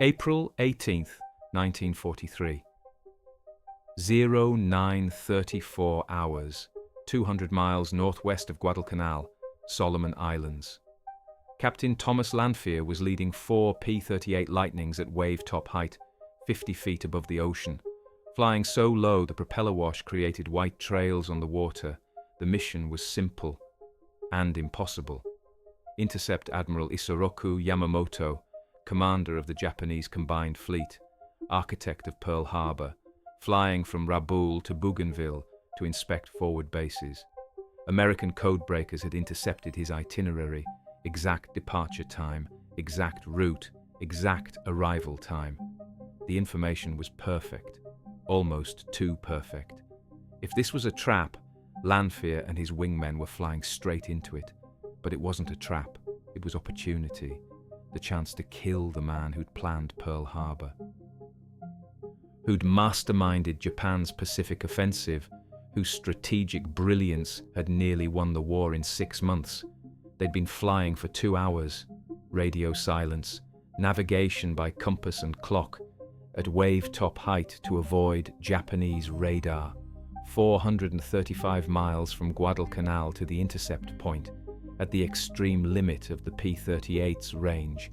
April 18th, 1943. 0934 hours, 200 miles northwest of Guadalcanal, Solomon Islands. Captain Thomas Lanphier was leading 4 P-38 Lightnings at wave-top height, 50 feet above the ocean. Flying so low the propeller wash created white trails on the water. The mission was simple and impossible. Intercept Admiral Isoroku Yamamoto, commander of the Japanese Combined Fleet, architect of Pearl Harbor, flying from Rabaul to Bougainville to inspect forward bases. American codebreakers had intercepted his itinerary, exact departure time, exact route, exact arrival time. The information was perfect, almost too perfect. If this was a trap, Lanphier and his wingmen were flying straight into it. But it wasn't a trap, it was opportunity, the chance to kill the man who'd planned Pearl Harbor, who'd masterminded Japan's Pacific offensive, whose strategic brilliance had nearly won the war in 6 months. They'd been flying for 2 hours, radio silence, navigation by compass and clock, at wave-top height to avoid Japanese radar, 435 miles from Guadalcanal to the intercept point, at the extreme limit of the P-38's range.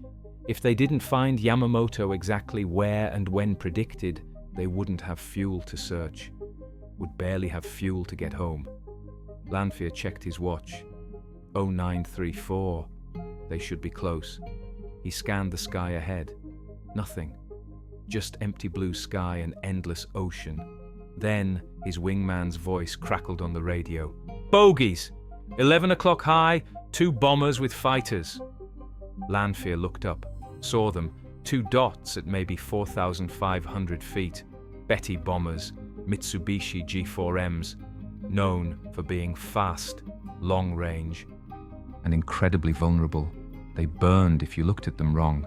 If they didn't find Yamamoto exactly where and when predicted, they wouldn't have fuel to search, would barely have fuel to get home. Lanphier checked his watch. 0934. They should be close. He scanned the sky ahead. Nothing. Just empty blue sky and endless ocean. Then his wingman's voice crackled on the radio. Bogeys! 11 o'clock high, 2 bombers with fighters. Lanphier looked up, saw them, 2 dots at maybe 4,500 feet. Betty bombers, Mitsubishi G4Ms, known for being fast, long range, and incredibly vulnerable. They burned if you looked at them wrong.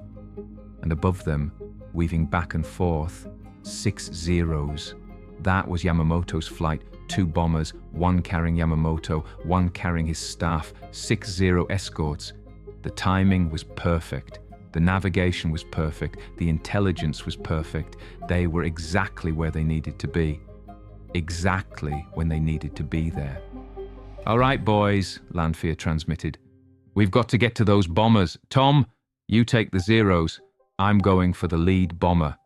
And above them, weaving back and forth, 6 zeros. That was Yamamoto's flight. 2 bombers, 1 carrying Yamamoto, 1 carrying his staff, 6-0 escorts. The timing was perfect. The navigation was perfect. The intelligence was perfect. They were exactly where they needed to be. Exactly when they needed to be there. All right, boys, Lanphier transmitted. We've got to get to those bombers. Tom, you take the zeros. I'm going for the lead bomber.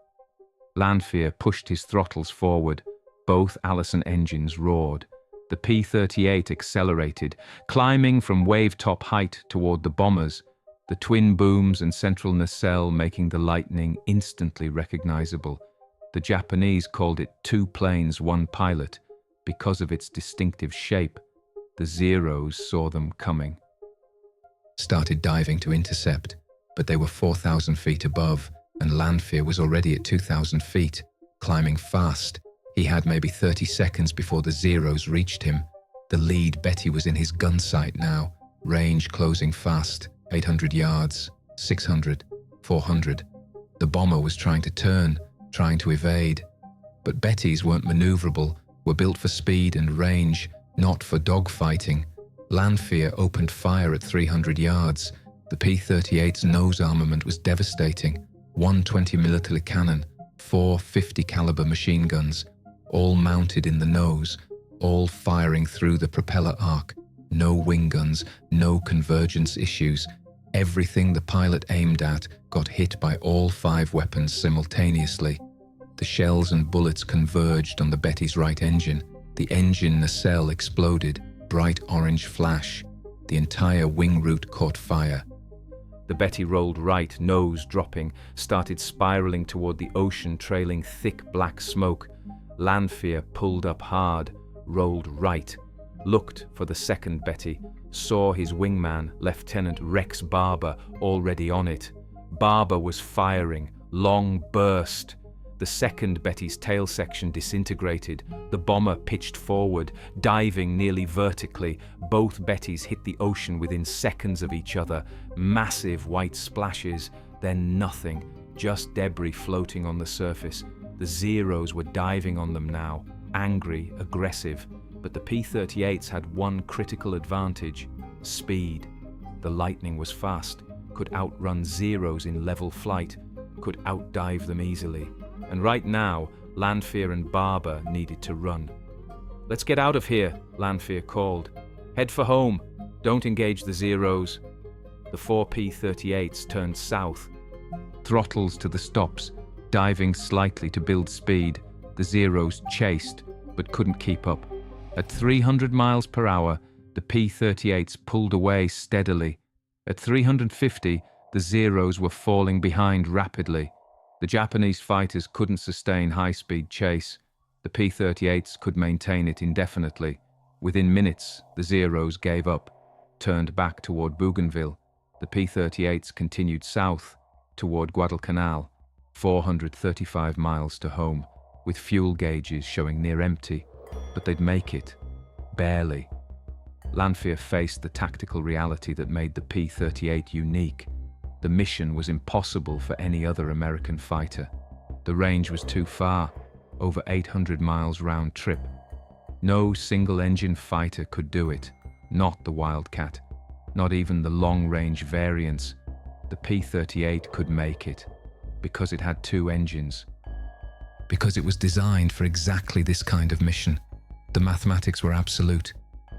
Lanphier pushed his throttles forward. Both Allison engines roared. The P-38 accelerated, climbing from wave-top height toward the bombers, the twin booms and central nacelle making the Lightning instantly recognizable. The Japanese called it 2 planes, 1 pilot, because of its distinctive shape. The zeros saw them coming. Started diving to intercept, but they were 4,000 feet above, and Lanphier was already at 2,000 feet, climbing fast. He had maybe 30 seconds before the zeros reached him. The lead Betty was in his gun sight now, range closing fast, 800 yards, 600, 400. The bomber was trying to turn, trying to evade. But Betty's weren't maneuverable, were built for speed and range, not for dogfighting. Lanphier opened fire at 300 yards. The P-38's nose armament was devastating. 1 20mm cannon, 4 50 caliber machine guns, all mounted in the nose, all firing through the propeller arc. No wing guns, no convergence issues. Everything the pilot aimed at got hit by all 5 weapons simultaneously. The shells and bullets converged on the Betty's right engine. The engine nacelle exploded, bright orange flash. The entire wing root caught fire. The Betty rolled right, nose dropping, started spiraling toward the ocean, trailing thick black smoke. Lanphier pulled up hard, rolled right, looked for the second Betty, saw his wingman, Lieutenant Rex Barber, already on it. Barber was firing, long burst. The second Betty's tail section disintegrated. The bomber pitched forward, diving nearly vertically. Both Bettys hit the ocean within seconds of each other. Massive white splashes, then nothing, just debris floating on the surface. The zeros were diving on them now, angry, aggressive. But the P-38s had one critical advantage: speed. The Lightning was fast, could outrun zeros in level flight. could outdive them easily, and right now, Lanphier and Barber needed to run. "Let's get out of here," Lanphier called. "Head for home. Don't engage the Zeros." The 4 P-38s turned south. Throttles to the stops, diving slightly to build speed. The Zeros chased, but couldn't keep up. At 300 miles per hour, the P-38s pulled away steadily. At 350, the Zeros were falling behind rapidly. The Japanese fighters couldn't sustain high-speed chase. The P-38s could maintain it indefinitely. Within minutes, the Zeros gave up, turned back toward Bougainville. The P-38s continued south, toward Guadalcanal, 435 miles to home, with fuel gauges showing near empty. But they'd make it. Barely. Lanphier faced the tactical reality that made the P-38 unique. The mission was impossible for any other American fighter. The range was too far, over 800 miles round trip. No single-engine fighter could do it, not the Wildcat, not even the long-range variants. The P-38 could make it, because it had 2 engines. Because it was designed for exactly this kind of mission. The mathematics were absolute.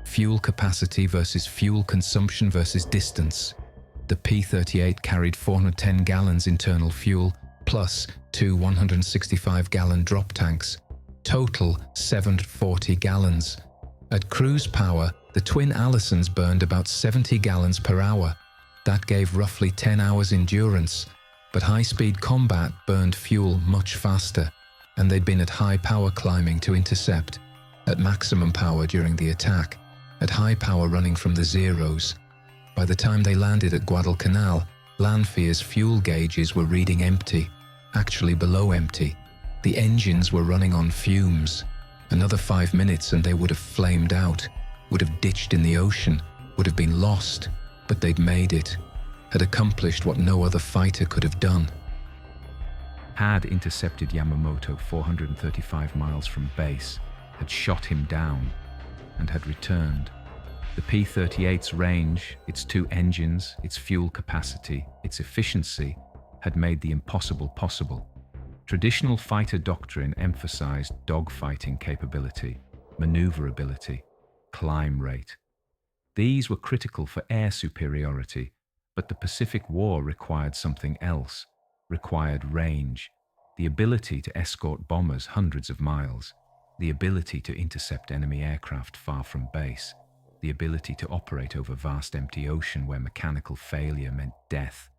Fuel capacity versus fuel consumption versus distance. The P-38 carried 410 gallons internal fuel, plus 2 165-gallon drop tanks. Total 740 gallons. At cruise power, the twin Allisons burned about 70 gallons per hour. That gave roughly 10 hours endurance, but high-speed combat burned fuel much faster, and they'd been at high power climbing to intercept, at maximum power during the attack, at high power running from the Zeros. By the time they landed at Guadalcanal, Lanphier's fuel gauges were reading empty, actually below empty. The engines were running on fumes. Another 5 minutes and they would have flamed out, would have ditched in the ocean, would have been lost, but they'd made it, had accomplished what no other fighter could have done. Had intercepted Yamamoto 435 miles from base, had shot him down, and had returned. The P-38's range, its 2 engines, its fuel capacity, its efficiency, had made the impossible possible. Traditional fighter doctrine emphasized dogfighting capability, maneuverability, climb rate. These were critical for air superiority, but the Pacific War required something else, required range, the ability to escort bombers hundreds of miles, the ability to intercept enemy aircraft far from base, the ability to operate over vast empty ocean where mechanical failure meant death.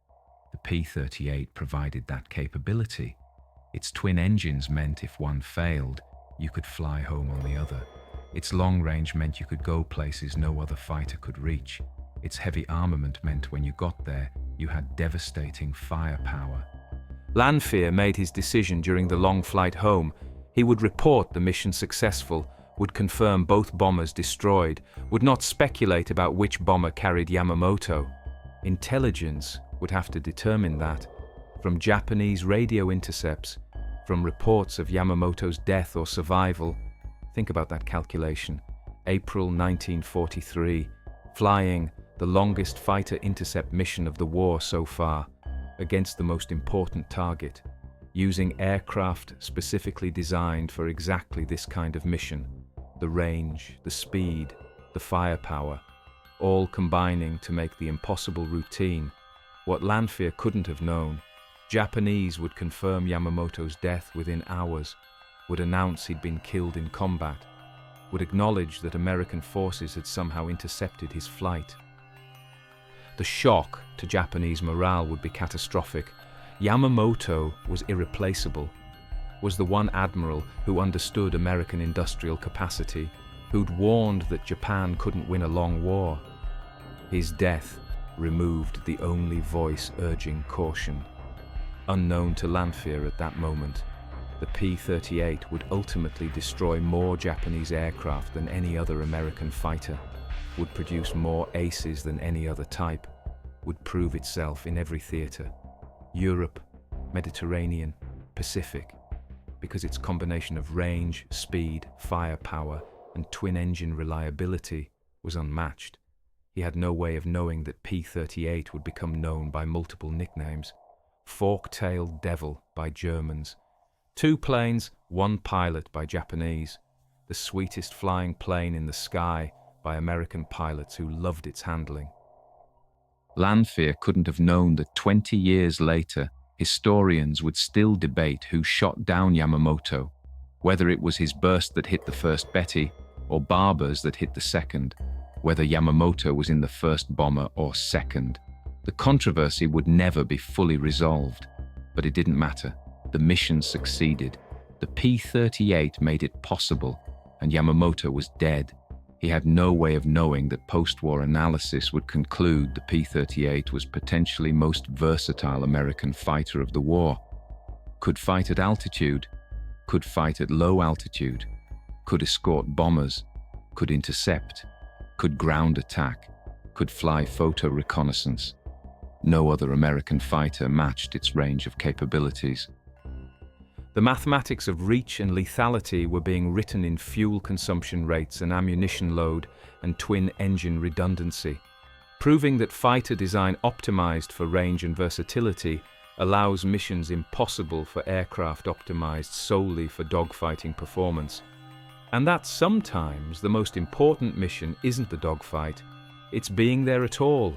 The P-38 provided that capability. Its twin engines meant if one failed, you could fly home on the other. Its long range meant you could go places no other fighter could reach. Its heavy armament meant when you got there, you had devastating firepower. Lanphier made his decision during the long flight home. He would report the mission successful, would confirm both bombers destroyed, would not speculate about which bomber carried Yamamoto. Intelligence would have to determine that. From Japanese radio intercepts, from reports of Yamamoto's death or survival. Think about that calculation. April 1943, flying the longest fighter intercept mission of the war so far, against the most important target, using aircraft specifically designed for exactly this kind of mission. The range, the speed, the firepower, all combining to make the impossible routine. What Lanphier couldn't have known, Japanese would confirm Yamamoto's death within hours, would announce he'd been killed in combat, would acknowledge that American forces had somehow intercepted his flight. The shock to Japanese morale would be catastrophic. Yamamoto was irreplaceable, was the one admiral who understood American industrial capacity, who'd warned that Japan couldn't win a long war. His death removed the only voice urging caution. Unknown to Lanphier at that moment, the P-38 would ultimately destroy more Japanese aircraft than any other American fighter, would produce more aces than any other type, would prove itself in every theater, Europe, Mediterranean, Pacific, because its combination of range, speed, firepower, and twin-engine reliability was unmatched. He had no way of knowing that P-38 would become known by multiple nicknames. Fork-tailed Devil by Germans. 2 planes, 1 pilot by Japanese. The sweetest flying plane in the sky by American pilots who loved its handling. Lanphier couldn't have known that 20 years later, historians would still debate who shot down Yamamoto, whether it was his burst that hit the first Betty or Barber's that hit the second, whether Yamamoto was in the first bomber or second. The controversy would never be fully resolved, but it didn't matter. The mission succeeded. The P-38 made it possible, and Yamamoto was dead. He had no way of knowing that post-war analysis would conclude the P-38 was potentially most versatile American fighter of the war. Could fight at altitude, could fight at low altitude, could escort bombers, could intercept, could ground attack, could fly photo reconnaissance. No other American fighter matched its range of capabilities. The mathematics of reach and lethality were being written in fuel consumption rates and ammunition load and twin-engine redundancy, proving that fighter design optimized for range and versatility allows missions impossible for aircraft optimized solely for dogfighting performance. And that sometimes the most important mission isn't the dogfight, it's being there at all.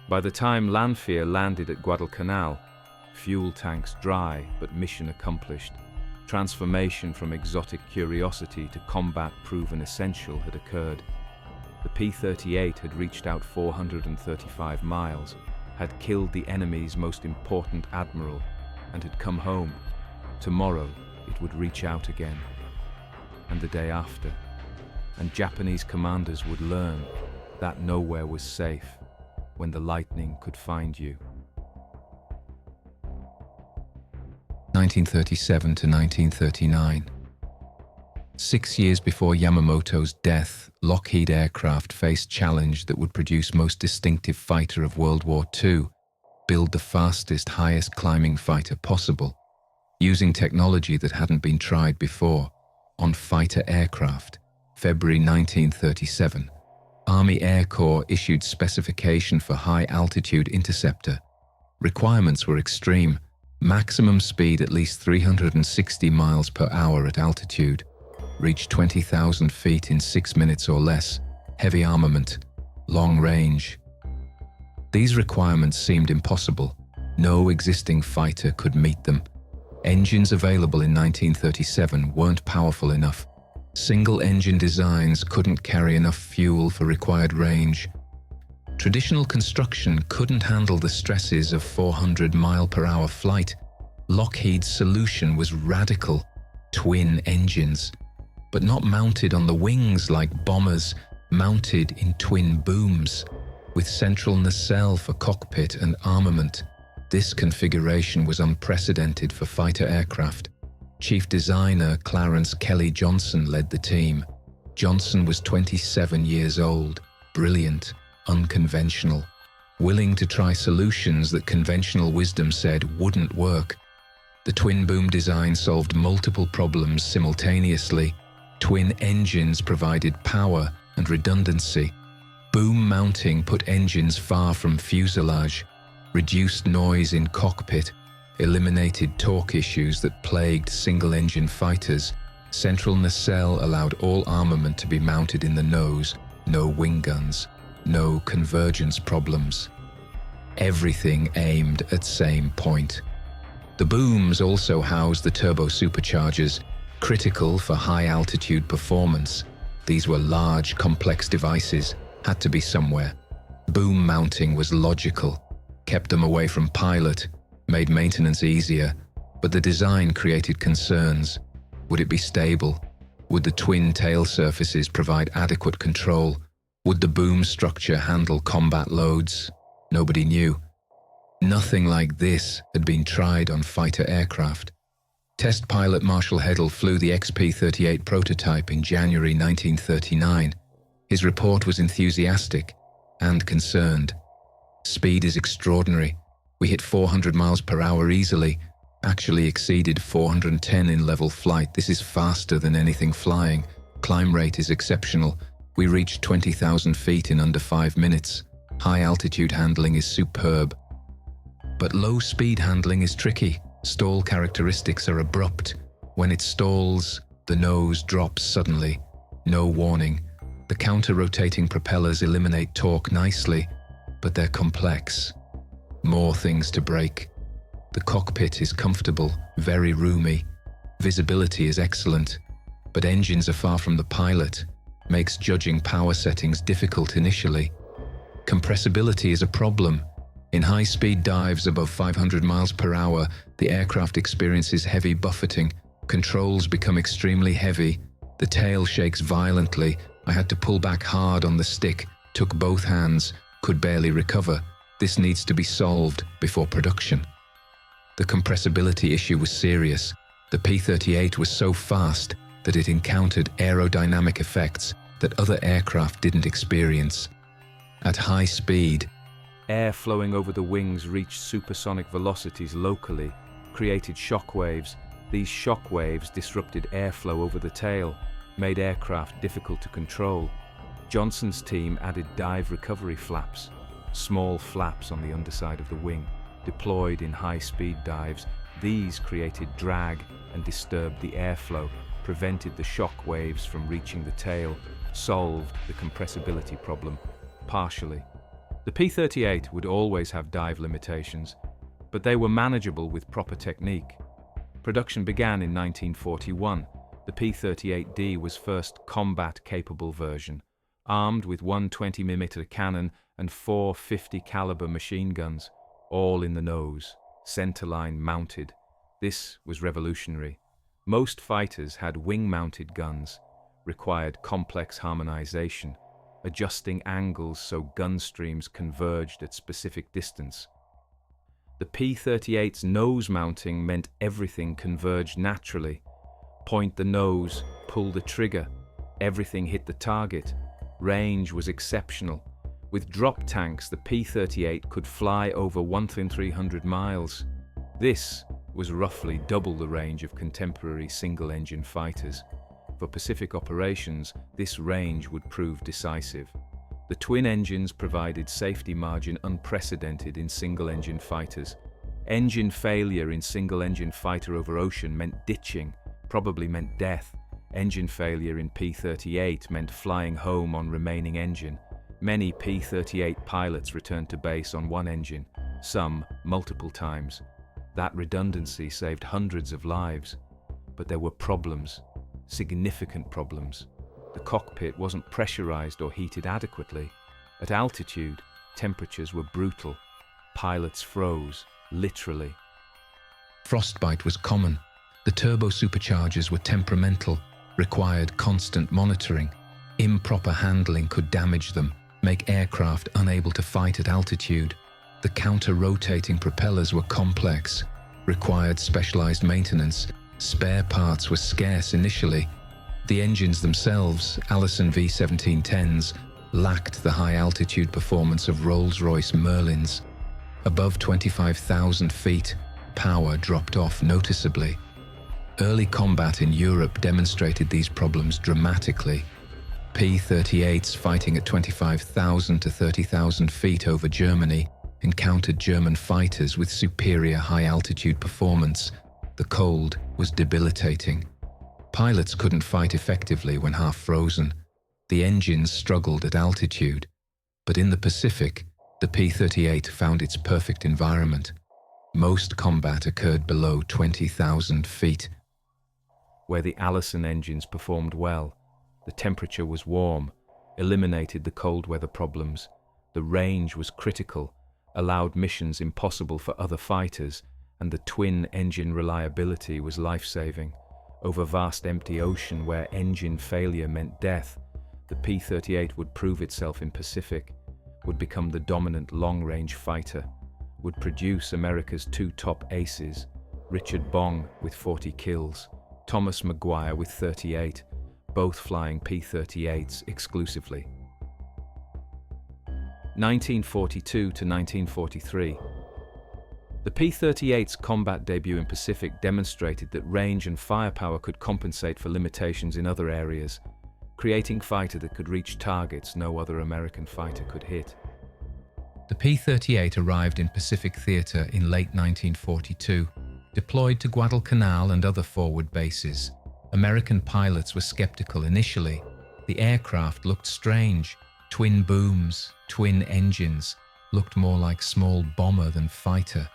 By the time Lanphier landed at Guadalcanal, fuel tanks dry, but mission accomplished. Transformation from exotic curiosity to combat proven essential had occurred. The P-38 had reached out 435 miles, had killed the enemy's most important admiral, and had come home. Tomorrow it would reach out again, and the day after. And Japanese commanders would learn that nowhere was safe when the lightning could find you. 1937 to 1939. 6 years before Yamamoto's death, Lockheed aircraft faced challenge that would produce most distinctive fighter of World War II, build the fastest, highest climbing fighter possible, using technology that hadn't been tried before, on fighter aircraft. February 1937. Army Air Corps issued specification for high-altitude interceptor. Requirements were extreme. Maximum speed at least 360 miles per hour at altitude. Reach 20,000 feet in 6 minutes or less. Heavy armament. Long range. These requirements seemed impossible. No existing fighter could meet them. Engines available in 1937 weren't powerful enough. Single-engine designs couldn't carry enough fuel for required range. Traditional construction couldn't handle the stresses of 400-mile-per-hour flight. Lockheed's solution was radical: twin engines, but not mounted on the wings like bombers, mounted in twin booms, with central nacelle for cockpit and armament. This configuration was unprecedented for fighter aircraft. Chief designer Clarence Kelly Johnson led the team. Johnson was 27 years old, brilliant, unconventional, willing to try solutions that conventional wisdom said wouldn't work. The twin-boom design solved multiple problems simultaneously. Twin engines provided power and redundancy. Boom mounting put engines far from fuselage, reduced noise in cockpit, eliminated torque issues that plagued single-engine fighters. Central nacelle allowed all armament to be mounted in the nose, no wing guns. No convergence problems. Everything aimed at same point. The booms also housed the turbo superchargers, critical for high-altitude performance. These were large, complex devices, had to be somewhere. Boom mounting was logical, kept them away from pilot, made maintenance easier, but the design created concerns. Would it be stable? Would the twin tail surfaces provide adequate control? Would the boom structure handle combat loads? Nobody knew. Nothing like this had been tried on fighter aircraft. Test pilot Marshall Heddle flew the XP-38 prototype in January 1939. His report was enthusiastic and concerned. Speed is extraordinary. We hit 400 miles per hour easily, actually exceeded 410 in level flight. This is faster than anything flying. Climb rate is exceptional. We reached 20,000 feet in under 5 minutes. High altitude handling is superb. But low-speed handling is tricky. Stall characteristics are abrupt. When it stalls, the nose drops suddenly. No warning. The counter-rotating propellers eliminate torque nicely, but they're complex. More things to break. The cockpit is comfortable, very roomy. Visibility is excellent, but engines are far from the pilot. Makes judging power settings difficult initially. Compressibility is a problem. In high-speed dives above 500 miles per hour, the aircraft experiences heavy buffeting. Controls become extremely heavy. The tail shakes violently. I had to pull back hard on the stick, took both hands, could barely recover. This needs to be solved before production. The compressibility issue was serious. The P-38 was so fast that it encountered aerodynamic effects that other aircraft didn't experience. At high speed, air flowing over the wings reached supersonic velocities locally, created shock waves. These shock waves disrupted airflow over the tail, made aircraft difficult to control. Johnson's team added dive recovery flaps, small flaps on the underside of the wing, deployed in high-speed dives. These created drag and disturbed the airflow, prevented the shock waves from reaching the tail, solved the compressibility problem, partially. The P-38 would always have dive limitations, but they were manageable with proper technique. Production began in 1941. The P-38D was first combat-capable version, armed with one 20mm cannon and four 50 caliber machine guns, all in the nose, centerline mounted. This was revolutionary. Most fighters had wing-mounted guns, required complex harmonization, adjusting angles so gun streams converged at specific distance. The P-38's nose mounting meant everything converged naturally. Point the nose, pull the trigger, everything hit the target. Range was exceptional. With drop tanks, the P-38 could fly over 1,300 miles. This was roughly double the range of contemporary single-engine fighters. For Pacific operations, this range would prove decisive. The twin engines provided safety margin unprecedented in single-engine fighters. Engine failure in single-engine fighter over ocean meant ditching, probably meant death. Engine failure in P-38 meant flying home on remaining engine. Many P-38 pilots returned to base on one engine, some multiple times. That redundancy saved hundreds of lives. But there were problems. Significant problems. The cockpit wasn't pressurized or heated adequately. At altitude, temperatures were brutal. Pilots froze, literally. Frostbite was common. The turbo superchargers were temperamental, required constant monitoring. Improper handling could damage them, make aircraft unable to fight at altitude. The counter-rotating propellers were complex, required specialized maintenance. Spare parts were scarce initially. The engines themselves, Allison V1710s, lacked the high-altitude performance of Rolls-Royce Merlins. Above 25,000 feet, power dropped off noticeably. Early combat in Europe demonstrated these problems dramatically. P-38s fighting at 25,000 to 30,000 feet over Germany encountered German fighters with superior high-altitude performance. The cold was debilitating. Pilots couldn't fight effectively when half frozen. The engines struggled at altitude. But in the Pacific, the P-38 found its perfect environment. Most combat occurred below 20,000 feet. Where the Allison engines performed well, the temperature was warm, eliminated the cold weather problems. The range was critical, allowed missions impossible for other fighters, and the twin engine reliability was life-saving. Over vast empty ocean where engine failure meant death, the P-38 would prove itself in Pacific, would become the dominant long-range fighter, would produce America's two top aces, Richard Bong with 40 kills, Thomas McGuire with 38, both flying P-38s exclusively. 1942 to 1943. The P-38's combat debut in Pacific demonstrated that range and firepower could compensate for limitations in other areas, creating fighter that could reach targets no other American fighter could hit. The P-38 arrived in Pacific Theater in late 1942, deployed to Guadalcanal and other forward bases. American pilots were skeptical initially. The aircraft looked strange. Twin booms, twin engines, looked more like small bomber than fighter.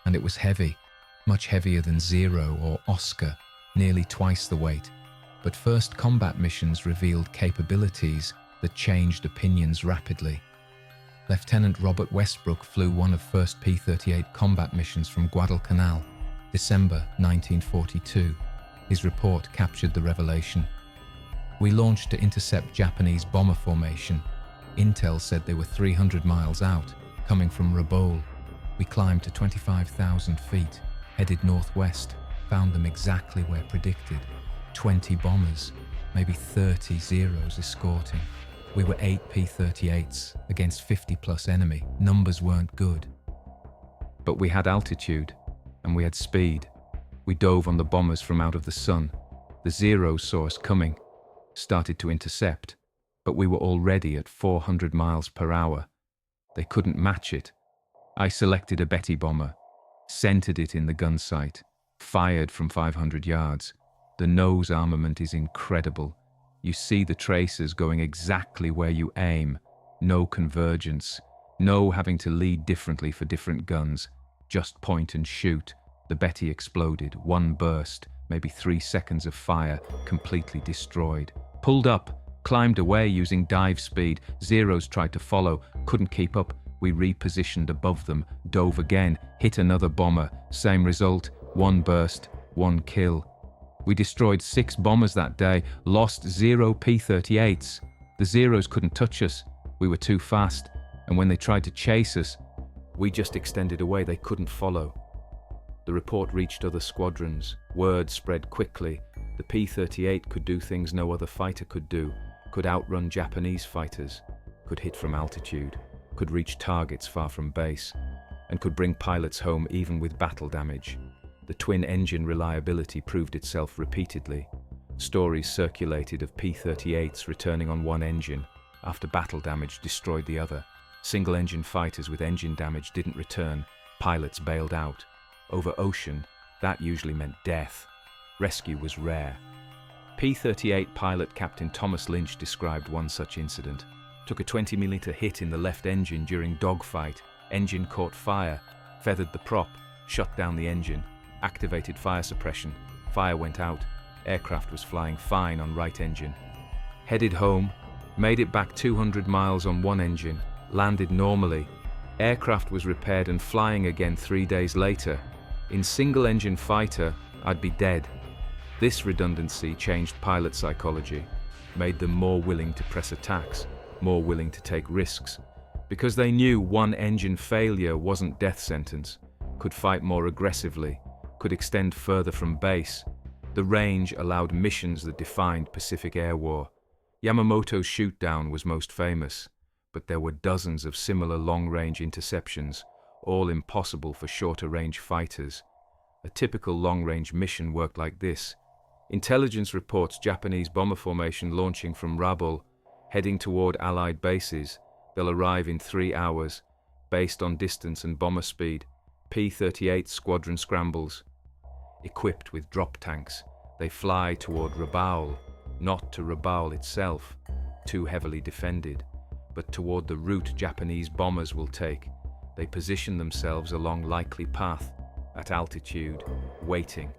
And it was heavy, much heavier than Zero or Oscar, nearly twice the weight. But first combat missions revealed capabilities that changed opinions rapidly. Lieutenant Robert Westbrook flew one of first P-38 combat missions from Guadalcanal, December 1942. His report captured the revelation. We launched to intercept Japanese bomber formation. Intel said they were 300 miles out, coming from Rabaul. We climbed to 25,000 feet, headed northwest, found them exactly where predicted. 20 bombers, maybe 30 Zeros escorting. We were 8 P-38s against 50-plus enemy. Numbers weren't good. But we had altitude, and we had speed. We dove on the bombers from out of the sun. The Zeros saw us coming, started to intercept, but we were already at 400 miles per hour. They couldn't match it. I selected a Betty bomber, centered it in the gun sight, fired from 500 yards. The nose armament is incredible. You see the tracers going exactly where you aim. No convergence. No having to lead differently for different guns. Just point and shoot. The Betty exploded. One burst, maybe 3 seconds of fire, completely destroyed. Pulled up, climbed away using dive speed. Zeros tried to follow, couldn't keep up. We repositioned above them, dove again, hit another bomber. Same result, 1 burst, 1 kill. We destroyed 6 bombers that day, lost 0 P-38s. The Zeros couldn't touch us. We were too fast, and when they tried to chase us, we just extended away. They couldn't follow. The report reached other squadrons. Word spread quickly. The P-38 could do things no other fighter could do, could outrun Japanese fighters, could hit from altitude, could reach targets far from base, and could bring pilots home even with battle damage. The twin-engine reliability proved itself repeatedly. Stories circulated of P-38s returning on one engine after battle damage destroyed the other. Single-engine fighters with engine damage didn't return. Pilots bailed out. Over ocean, that usually meant death. Rescue was rare. P-38 pilot Captain Thomas Lynch described one such incident. Took a 20mm hit in the left engine during dogfight. Engine caught fire, feathered the prop, shut down the engine, activated fire suppression. Fire went out. Aircraft was flying fine on right engine. Headed home, made it back 200 miles on one engine, landed normally. Aircraft was repaired and flying again 3 days later. In single-engine fighter, I'd be dead. This redundancy changed pilot psychology, made them more willing to press attacks, more willing to take risks, because they knew one engine failure wasn't death sentence, could fight more aggressively, could extend further from base. The range allowed missions that defined Pacific Air War. Yamamoto's shoot-down was most famous, but there were dozens of similar long-range interceptions, all impossible for shorter-range fighters. A typical long-range mission worked like this. Intelligence reports Japanese bomber formation launching from Rabaul, heading toward Allied bases. They'll arrive in 3 hours, based on distance and bomber speed. P-38 squadron scrambles. Equipped with drop tanks, they fly toward Rabaul, not to Rabaul itself, too heavily defended, but toward the route Japanese bombers will take. They position themselves along likely path, at altitude, waiting.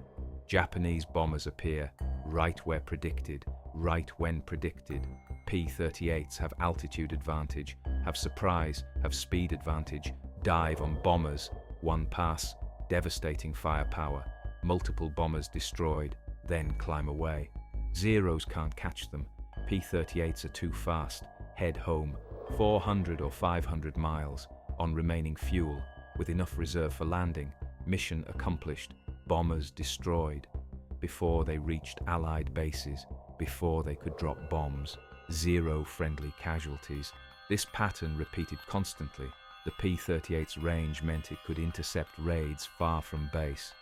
Japanese bombers appear, right where predicted, right when predicted. P-38s have altitude advantage, have surprise, have speed advantage, dive on bombers, one pass, devastating firepower, multiple bombers destroyed, then climb away. Zeros can't catch them. P-38s are too fast, head home, 400 or 500 miles, on remaining fuel, with enough reserve for landing, mission accomplished, bombers destroyed. Before they reached Allied bases, before they could drop bombs, 0 friendly casualties. This pattern repeated constantly. The P-38's range meant it could intercept raids far from base,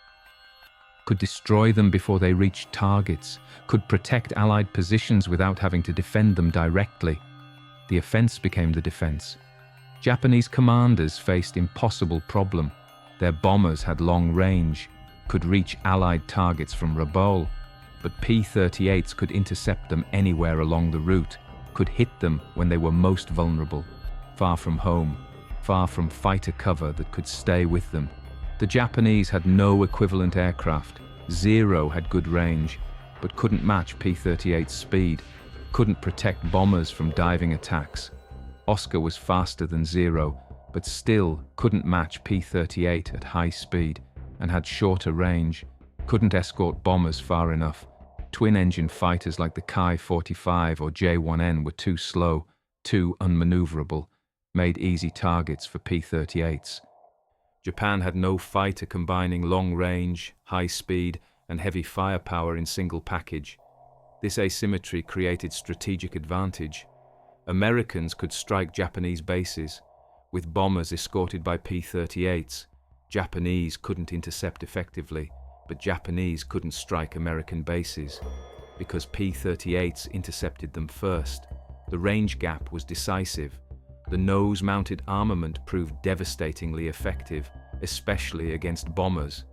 could destroy them before they reached targets, could protect Allied positions without having to defend them directly. The offense became the defense. Japanese commanders faced impossible problem. Their bombers had long range, could reach Allied targets from Rabaul, but P-38s could intercept them anywhere along the route, could hit them when they were most vulnerable, far from home, far from fighter cover that could stay with them. The Japanese had no equivalent aircraft. Zero had good range, but couldn't match P-38's speed, couldn't protect bombers from diving attacks. Oscar was faster than Zero, but still couldn't match P-38 at high speed and had shorter range, couldn't escort bombers far enough. Twin-engine fighters like the Ki-45 or J-1N were too slow, too unmaneuverable, made easy targets for P-38s. Japan had no fighter combining long range, high speed, and heavy firepower in single package. This asymmetry created strategic advantage. Americans could strike Japanese bases. With bombers escorted by P-38s, Japanese couldn't intercept effectively, but Japanese couldn't strike American bases. Because P-38s intercepted them first, the range gap was decisive. The nose-mounted armament proved devastatingly effective, especially against bombers.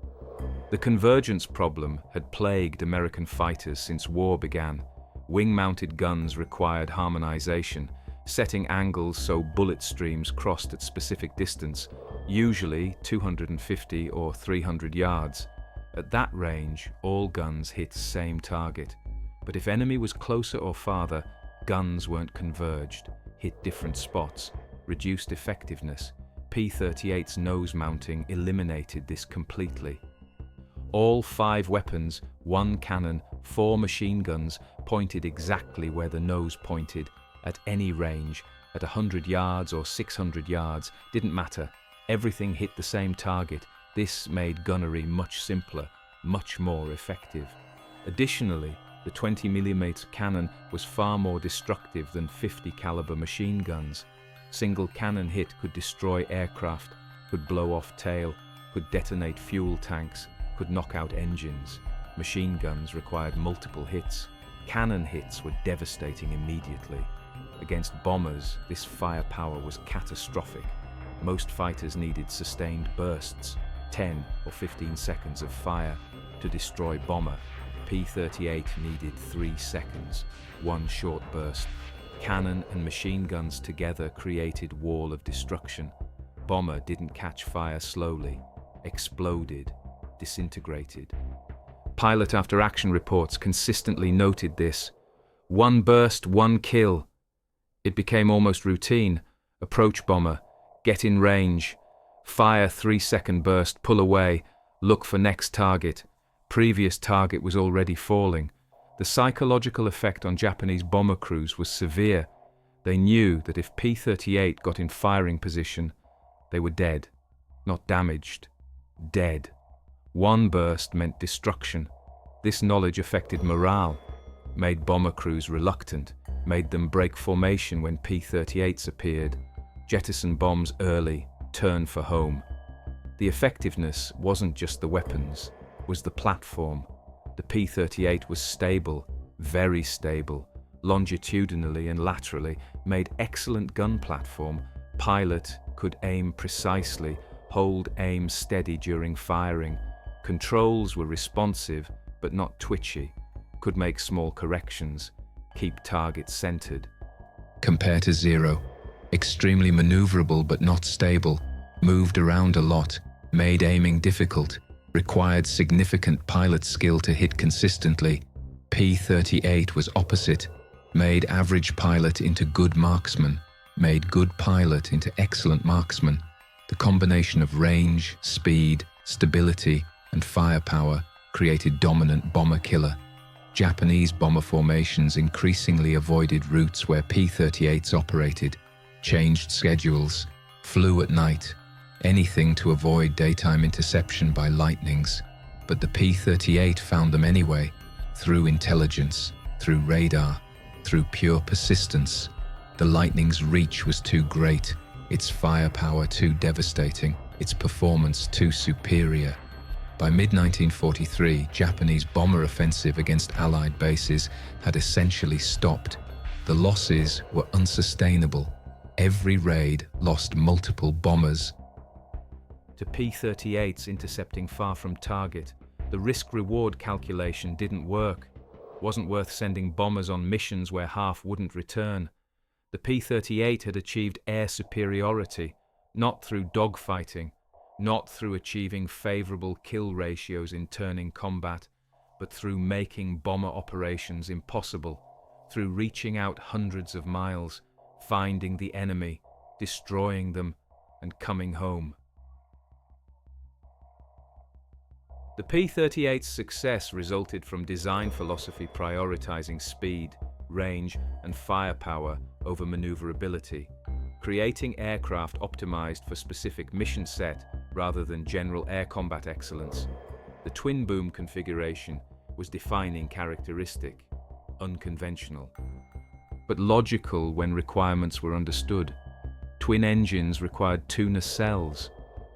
The convergence problem had plagued American fighters since war began. Wing-mounted guns required harmonization, setting angles so bullet streams crossed at specific distance, usually 250 or 300 yards. At that range, all guns hit same target. But if enemy was closer or farther, guns weren't converged, hit different spots, reduced effectiveness. P-38's nose mounting eliminated this completely. All 5 weapons, 1 cannon, 4 machine guns pointed exactly where the nose pointed, at any range, at 100 yards or 600 yards, didn't matter. Everything hit the same target. This made gunnery much simpler, much more effective. Additionally, the 20mm cannon was far more destructive than 50 caliber machine guns. Single cannon hit could destroy aircraft, could blow off tail, could detonate fuel tanks, could knock out engines. Machine guns required multiple hits. Cannon hits were devastating immediately. Against bombers, this firepower was catastrophic. Most fighters needed sustained bursts, 10 or 15 seconds of fire, to destroy bomber. P-38 needed 3 seconds, 1 short burst. Cannon and machine guns together created wall of destruction. Bomber didn't catch fire slowly, exploded, disintegrated. Pilot after action reports consistently noted this. 1 burst, 1 kill. It became almost routine. Approach bomber, get in range, fire 3-second burst, pull away, look for next target. Previous target was already falling. The psychological effect on Japanese bomber crews was severe. They knew that if P-38 got in firing position, they were dead. Not damaged, dead. 1 burst meant destruction. This knowledge affected morale, made bomber crews reluctant, made them break formation when P-38s appeared, jettison bombs early, turn for home. The effectiveness wasn't just the weapons, was the platform. The P-38 was stable, very stable, longitudinally and laterally, made excellent gun platform. Pilot could aim precisely, hold aim steady during firing. Controls were responsive, but not twitchy, could make small corrections, keep targets centered. Compared to Zero, extremely maneuverable but not stable, moved around a lot, made aiming difficult, required significant pilot skill to hit consistently. P-38 was opposite, made average pilot into good marksman, made good pilot into excellent marksman. The combination of range, speed, stability, and firepower created dominant bomber killer. Japanese bomber formations increasingly avoided routes where P-38s operated, changed schedules, flew at night, anything to avoid daytime interception by lightnings. But the P-38 found them anyway, through intelligence, through radar, through pure persistence. The lightning's reach was too great, its firepower too devastating, its performance too superior. By mid-1943, Japanese bomber offensive against Allied bases had essentially stopped. The losses were unsustainable. Every raid lost multiple bombers. To P-38s intercepting far from target, the risk-reward calculation didn't work. Wasn't worth sending bombers on missions where half wouldn't return. The P-38 had achieved air superiority, not through dogfighting, not through achieving favorable kill ratios in turning combat, but through making bomber operations impossible, through reaching out hundreds of miles, finding the enemy, destroying them, and coming home. The P-38's success resulted from design philosophy prioritizing speed, range, and firepower over maneuverability, creating aircraft optimized for specific mission set rather than general air combat excellence. The twin-boom configuration was defining characteristic, unconventional, but logical when requirements were understood. Twin engines required two nacelles.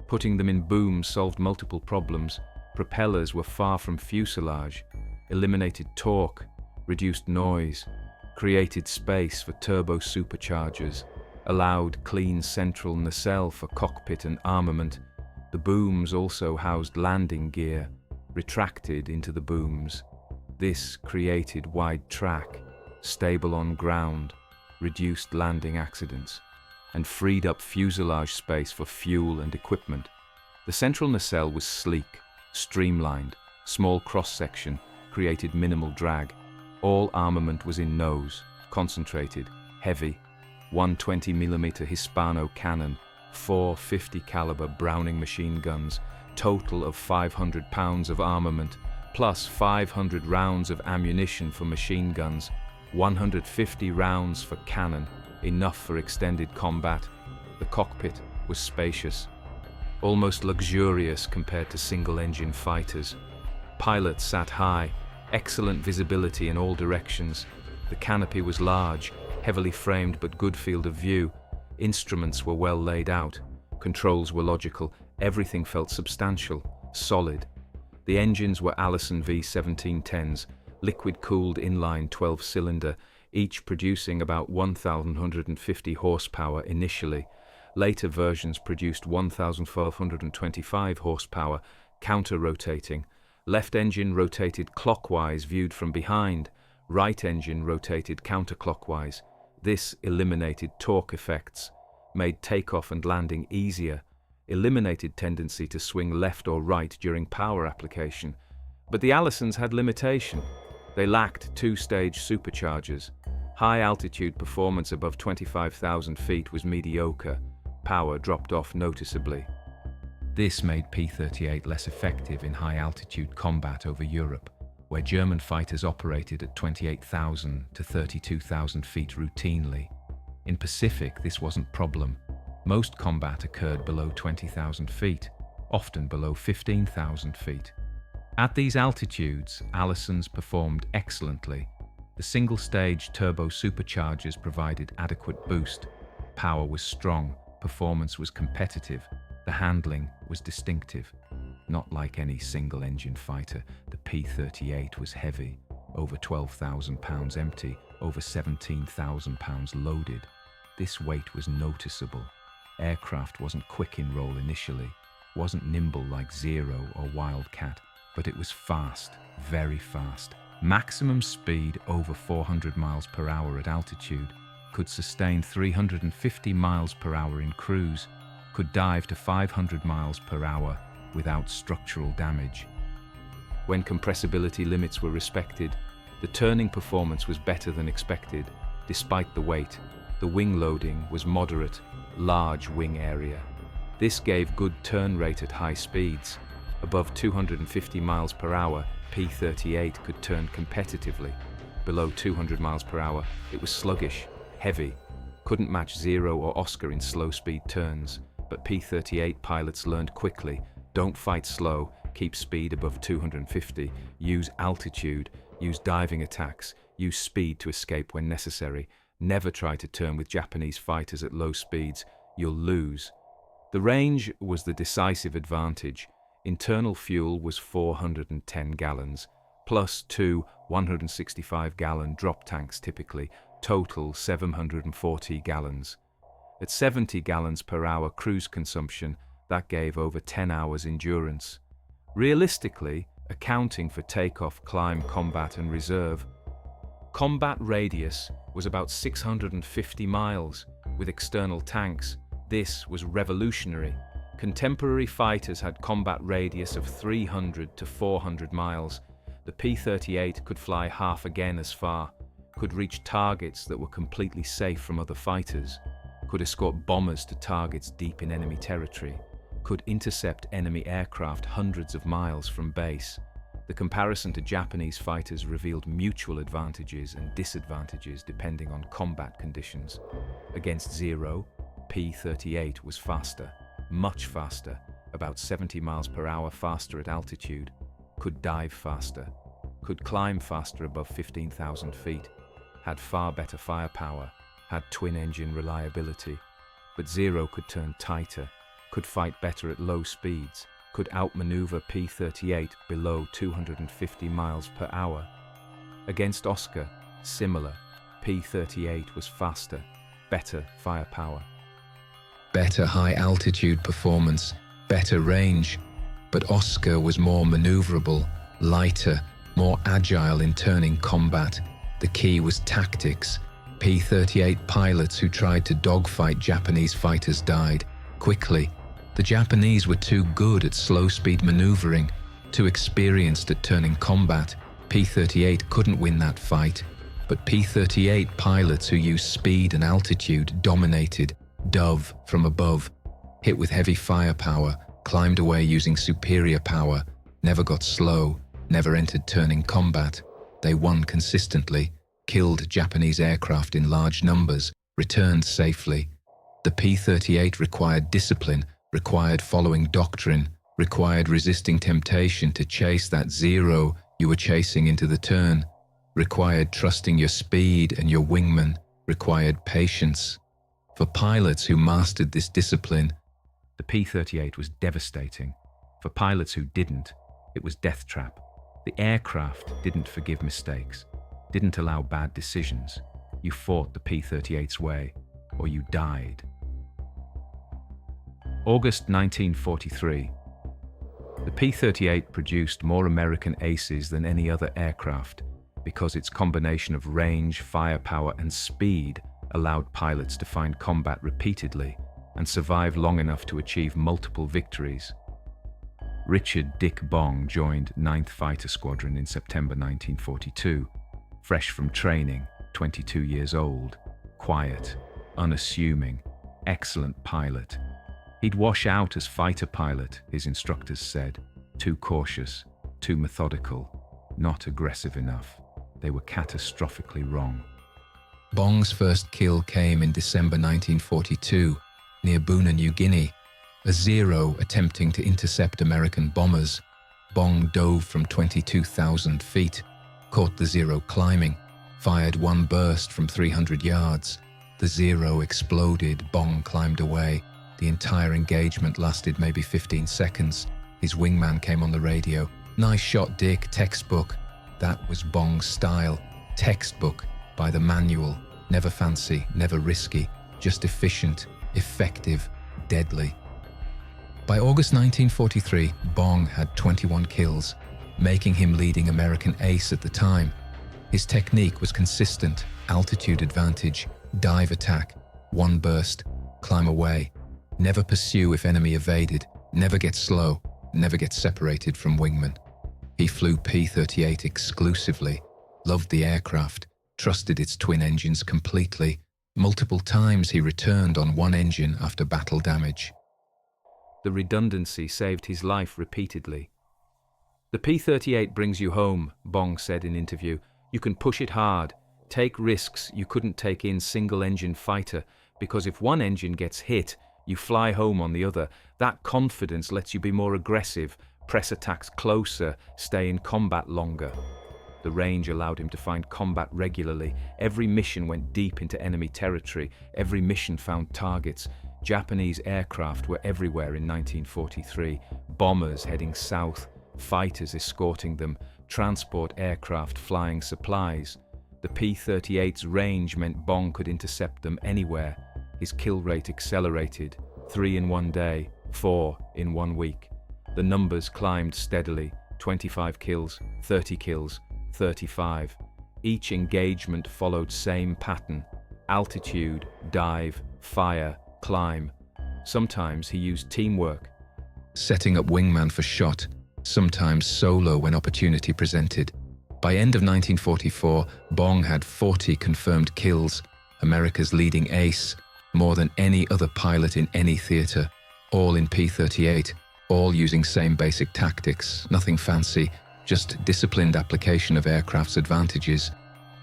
Putting them in booms solved multiple problems. Propellers were far from fuselage, eliminated torque, reduced noise, created space for turbo superchargers, allowed clean central nacelle for cockpit and armament. The booms also housed landing gear, retracted into the booms. This created wide track, stable on ground, reduced landing accidents, and freed up fuselage space for fuel and equipment. The central nacelle was sleek, streamlined, small cross-section, created minimal drag. All armament was in nose, concentrated, heavy, 120mm Hispano cannon, 4 50 caliber Browning machine guns, total of 500 pounds of armament, plus 500 rounds of ammunition for machine guns, 150 rounds for cannon, enough for extended combat. The cockpit was spacious, almost luxurious compared to single-engine fighters. Pilots sat high, excellent visibility in all directions. The canopy was large, heavily framed but good field of view. Instruments were well laid out. Controls were logical. Everything felt substantial, solid. The engines were Allison V1710s, liquid-cooled inline 12-cylinder, each producing about 1,150 horsepower initially. Later versions produced 1,425 horsepower, counter-rotating. Left engine rotated clockwise viewed from behind. Right engine rotated counterclockwise. This eliminated torque effects, made takeoff and landing easier, eliminated tendency to swing left or right during power application. But the Allisons had limitation. They lacked two-stage superchargers. High-altitude performance above 25,000 feet was mediocre. Power dropped off noticeably. This made P-38 less effective in high-altitude combat over Europe, where German fighters operated at 28,000 to 32,000 feet routinely. In Pacific, this wasn't a problem. Most combat occurred below 20,000 feet, often below 15,000 feet. At these altitudes, Allisons performed excellently. The single-stage turbo superchargers provided adequate boost. Power was strong, performance was competitive, the handling was distinctive. Not like any single-engine fighter, the P-38 was heavy, over 12,000 pounds empty, over 17,000 pounds loaded. This weight was noticeable. Aircraft wasn't quick in roll initially, wasn't nimble like Zero or Wildcat, but it was fast, very fast. Maximum speed over 400 miles per hour at altitude, could sustain 350 miles per hour in cruise, could dive to 500 miles per hour without structural damage. When compressibility limits were respected, the turning performance was better than expected, despite the weight. The wing loading was moderate, large wing area. This gave good turn rate at high speeds. Above 250 miles per hour, P-38 could turn competitively. Below 200 miles per hour, it was sluggish, heavy, couldn't match Zero or Oscar in slow-speed turns, but P-38 pilots learned quickly, don't fight slow, keep speed above 250, use altitude, use diving attacks, use speed to escape when necessary, never try to turn with Japanese fighters at low speeds, you'll lose. The range was the decisive advantage. Internal fuel was 410 gallons, plus two 165-gallon drop tanks typically, total 740 gallons. At 70 gallons per hour cruise consumption, that gave over 10 hours endurance. Realistically, accounting for takeoff, climb, combat, and reserve, combat radius was about 650 miles, with external tanks. This was revolutionary. Contemporary fighters had combat radius of 300 to 400 miles. The P-38 could fly half again as far, could reach targets that were completely safe from other fighters, could escort bombers to targets deep in enemy territory, could intercept enemy aircraft hundreds of miles from base. The comparison to Japanese fighters revealed mutual advantages and disadvantages depending on combat conditions. Against Zero, P-38 was faster, much faster, about 70 miles per hour faster at altitude, could dive faster, could climb faster above 15,000 feet, had far better firepower, had twin-engine reliability. But Zero could turn tighter, could fight better at low speeds, could outmaneuver P-38 below 250 miles per hour. Against Oscar, similar, P-38 was faster, better firepower. Better high-altitude performance, better range, but Oscar was more maneuverable, lighter, more agile in turning combat. The key was tactics. P-38 pilots who tried to dogfight Japanese fighters died quickly. The Japanese were too good at slow-speed maneuvering, too experienced at turning combat. P-38 couldn't win that fight, but P-38 pilots who used speed and altitude dominated. Dove from above, hit with heavy firepower, climbed away using superior power, never got slow, never entered turning combat. They won consistently, killed Japanese aircraft in large numbers, returned safely. The P-38 required discipline, required following doctrine, required resisting temptation to chase that Zero you were chasing into the turn, required trusting your speed and your wingman, required patience. For pilots who mastered this discipline, the P-38 was devastating. For pilots who didn't, it was death trap. The aircraft didn't forgive mistakes, didn't allow bad decisions. You fought the P-38's way, or you died. August 1943. The P-38 produced more American aces than any other aircraft because its combination of range, firepower, and speed allowed pilots to find combat repeatedly and survive long enough to achieve multiple victories. Richard "Dick" Bong joined 9th Fighter Squadron in September 1942, fresh from training, 22 years old, quiet, unassuming, excellent pilot. He'd wash out as fighter pilot, his instructors said, too cautious, too methodical, not aggressive enough. They were catastrophically wrong. Bong's first kill came in December 1942, near Buna, New Guinea. A Zero attempting to intercept American bombers. Bong dove from 22,000 feet, caught the Zero climbing, fired one burst from 300 yards. The Zero exploded, Bong climbed away. The entire engagement lasted maybe 15 seconds. His wingman came on the radio. "Nice shot, Dick, textbook." That was Bong's style. Textbook, by the manual. Never fancy, never risky, just efficient, effective, deadly. By August 1943, Bong had 21 kills, making him leading American ace at the time. His technique was consistent: altitude advantage, dive attack, one burst, climb away, never pursue if enemy evaded, never get slow, never get separated from wingman. He flew P-38 exclusively, loved the aircraft, trusted its twin engines completely. Multiple times he returned on one engine after battle damage. The redundancy saved his life repeatedly. "The P-38 brings you home," Bong said in interview. "You can push it hard, take risks you couldn't take in single-engine fighter, because if one engine gets hit, you fly home on the other. That confidence lets you be more aggressive, press attacks closer, stay in combat longer." The range allowed him to find combat regularly. Every mission went deep into enemy territory. Every mission found targets. Japanese aircraft were everywhere in 1943. Bombers heading south, fighters escorting them, transport aircraft flying supplies. The P-38's range meant Bong could intercept them anywhere. his kill rate accelerated, 3 in one day, 4 in 1 week. The numbers climbed steadily, 25 kills, 30 kills, 35. Each engagement followed same pattern: altitude, dive, fire, climb. Sometimes he used teamwork, setting up wingman for shot, sometimes solo when opportunity presented. By end of 1944, Bong had 40 confirmed kills, America's leading ace, more than any other pilot in any theater, all in P-38, all using same basic tactics, nothing fancy, just disciplined application of aircraft's advantages.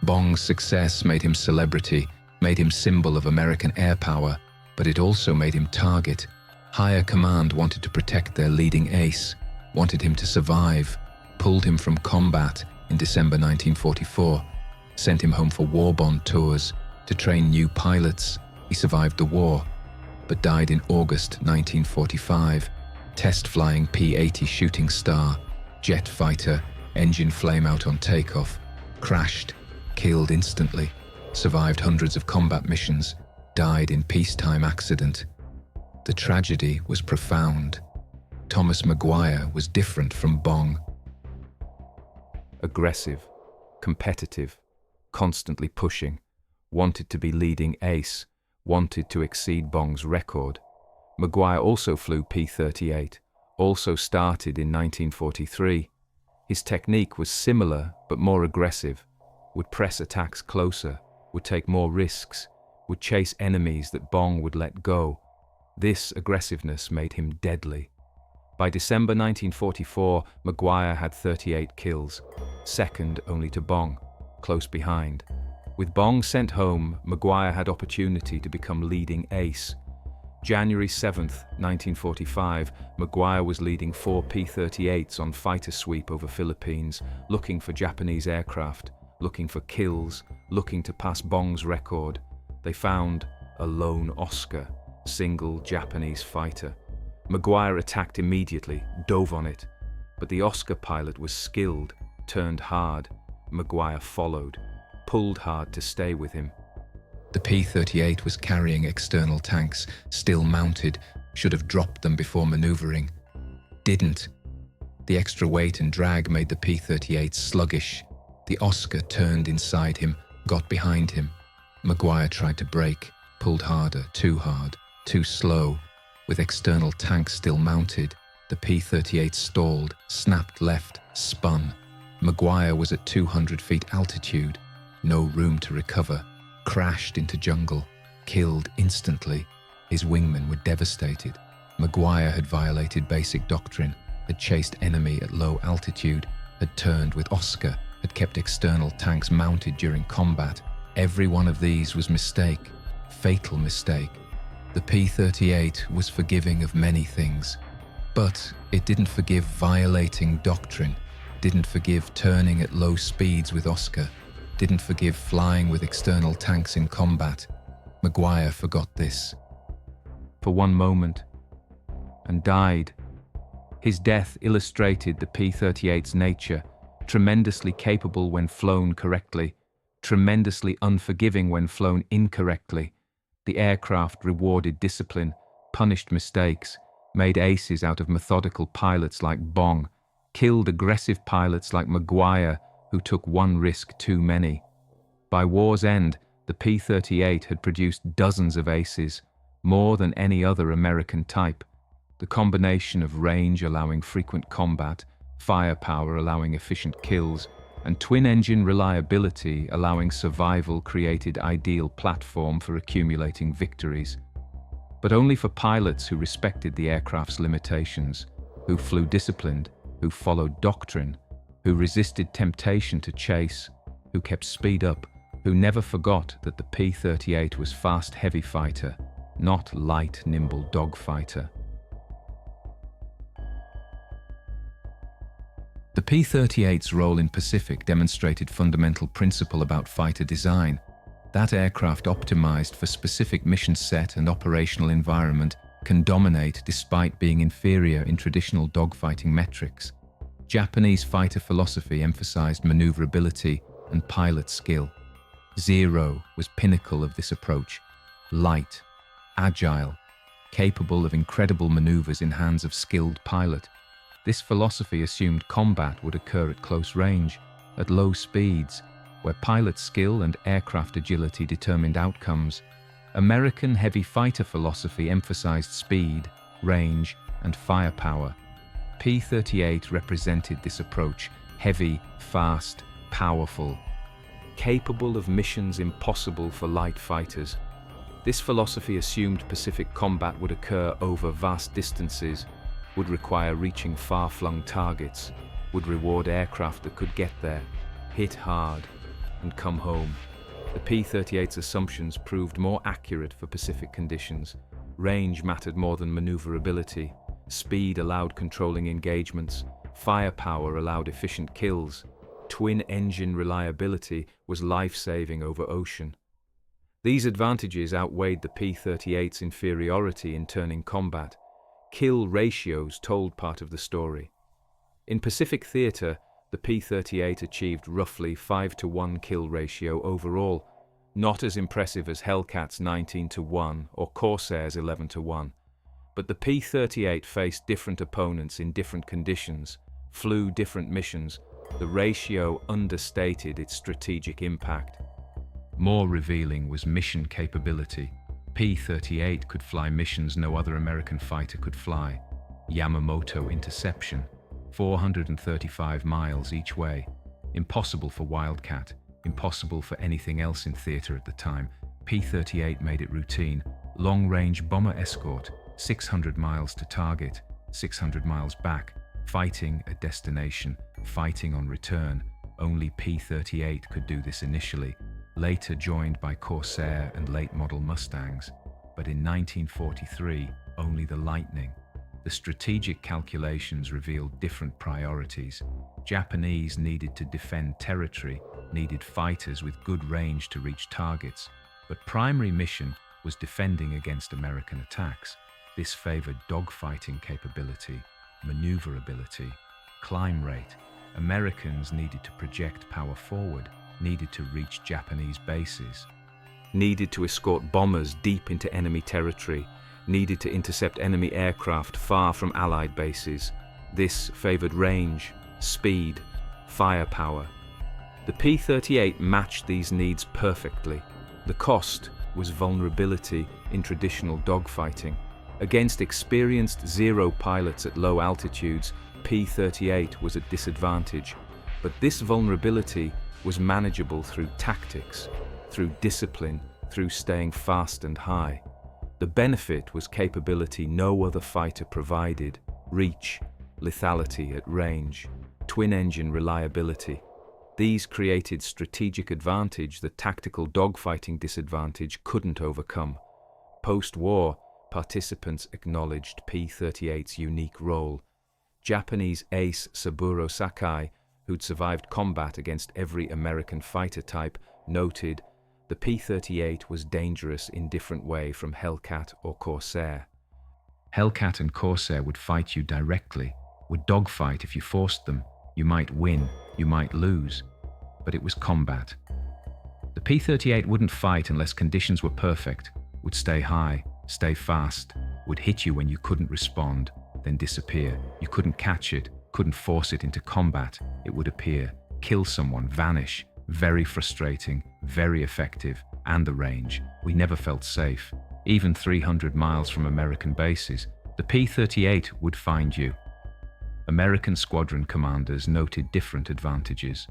Bong's success made him celebrity, made him symbol of American air power, but it also made him target. Higher command wanted to protect their leading ace, wanted him to survive, pulled him from combat in December 1944, sent him home for war bond tours to train new pilots. He survived the war, but died in August 1945, test flying P-80 Shooting Star, jet fighter, engine flame out on takeoff, crashed, killed instantly, survived hundreds of combat missions, died in peacetime accident. The tragedy was profound. Thomas McGuire was different from Bong. aggressive, competitive, constantly pushing, wanted to be leading ace, wanted to exceed Bong's record. McGuire also flew P-38, also started in 1943. His technique was similar but more aggressive, would press attacks closer, would take more risks, would chase enemies that Bong would let go. This aggressiveness made him deadly. By December 1944, McGuire had 38 kills, second only to Bong, close behind. With Bong sent home, McGuire had opportunity to become leading ace. January 7, 1945, McGuire was leading 4 P-38s on fighter sweep over Philippines, looking for Japanese aircraft, looking for kills, looking to pass Bong's record. They found a lone Oscar, single Japanese fighter. McGuire attacked immediately, dove on it, but the Oscar pilot was skilled, turned hard. McGuire followed, pulled hard to stay with him. The P-38 was carrying external tanks, still mounted, should have dropped them before maneuvering. Didn't. The extra weight and drag made the P-38 sluggish. The Oscar turned inside him, got behind him. McGuire tried to brake, pulled harder, too slow. With external tanks still mounted, the P-38 stalled, snapped left, spun. McGuire was at 200 feet altitude, no room to recover, crashed into jungle, killed instantly. His wingmen were devastated. McGuire had violated basic doctrine, had chased enemy at low altitude, had turned with Oscar, had kept external tanks mounted during combat. Every one of these was mistake, fatal mistake. The P-38 was forgiving of many things, but it didn't forgive violating doctrine, didn't forgive turning at low speeds with Oscar, didn't forgive flying with external tanks in combat. McGuire forgot this. For one moment, and died. His death illustrated the P-38's nature, tremendously capable when flown correctly, tremendously unforgiving when flown incorrectly. The aircraft rewarded discipline, punished mistakes, made aces out of methodical pilots like Bong, killed aggressive pilots like McGuire, who took one risk too many. By war's end, the P-38 had produced dozens of aces, more than any other American type. The combination of range allowing frequent combat, firepower allowing efficient kills, and twin-engine reliability allowing survival created ideal platform for accumulating victories. But only for pilots who respected the aircraft's limitations, who flew disciplined, who followed doctrine, who resisted temptation to chase, who kept speed up, who never forgot that the P-38 was fast heavy fighter, not light nimble dogfighter. The P-38's role in Pacific demonstrated fundamental principle about fighter design. That aircraft optimized for specific mission set and operational environment can dominate despite being inferior in traditional dogfighting metrics. Japanese fighter philosophy emphasized maneuverability and pilot skill. Zero was pinnacle of this approach. Light, agile, capable of incredible maneuvers in hands of skilled pilot. This philosophy assumed combat would occur at close range, at low speeds, where pilot skill and aircraft agility determined outcomes. American heavy fighter philosophy emphasized speed, range, and firepower. P-38 represented this approach: heavy, fast, powerful, capable of missions impossible for light fighters. This philosophy assumed Pacific combat would occur over vast distances, would require reaching far-flung targets, would reward aircraft that could get there, hit hard, and come home. The P-38's assumptions proved more accurate for Pacific conditions. Range mattered more than maneuverability. Speed allowed controlling engagements. Firepower allowed efficient kills. Twin-engine reliability was life-saving over ocean. These advantages outweighed the P-38's inferiority in turning combat. Kill ratios told part of the story. In Pacific theater, the P-38 achieved roughly 5-to-1 kill ratio overall, not as impressive as Hellcat's 19-to-1 or Corsair's 11-to-1. But the P-38 faced different opponents in different conditions, flew different missions. The ratio understated its strategic impact. More revealing was mission capability. P-38 could fly missions no other American fighter could fly. Yamamoto interception, 435 miles each way. Impossible for Wildcat, impossible for anything else in theater at the time. P-38 made it routine. Long-range bomber escort, 600 miles to target, 600 miles back. Fighting at destination, fighting on return. Only P-38 could do this initially, later joined by Corsair and late-model Mustangs. But in 1943, only the Lightning. The strategic calculations revealed different priorities. Japanese needed to defend territory, needed fighters with good range to reach targets, but primary mission was defending against American attacks. This favored dogfighting capability, maneuverability, climb rate. Americans needed to project power forward, needed to reach Japanese bases, needed to escort bombers deep into enemy territory, needed to intercept enemy aircraft far from Allied bases. This favored range, speed, firepower. The P-38 matched these needs perfectly. The cost was vulnerability in traditional dogfighting. Against experienced Zero pilots at low altitudes, P-38 was at disadvantage. But this vulnerability was manageable through tactics, through discipline, through staying fast and high. The benefit was capability no other fighter provided: reach, lethality at range, twin-engine reliability. These created strategic advantage that tactical dogfighting disadvantage couldn't overcome. Post-war, participants acknowledged P-38's unique role. Japanese ace Saburo Sakai, who'd survived combat against every American fighter type, noted, "The P-38 was dangerous in different way from Hellcat or Corsair. Hellcat and Corsair would fight you directly, would dogfight if you forced them. You might win, you might lose, but it was combat. The P-38 wouldn't fight unless conditions were perfect, would stay high, stay fast, would hit you when you couldn't respond, then disappear. You couldn't catch it, couldn't force it into combat. It would appear, kill someone, vanish. Very frustrating, very effective, and the range. We never felt safe. Even 300 miles from American bases, the P-38 would find you." American squadron commanders noted different advantages.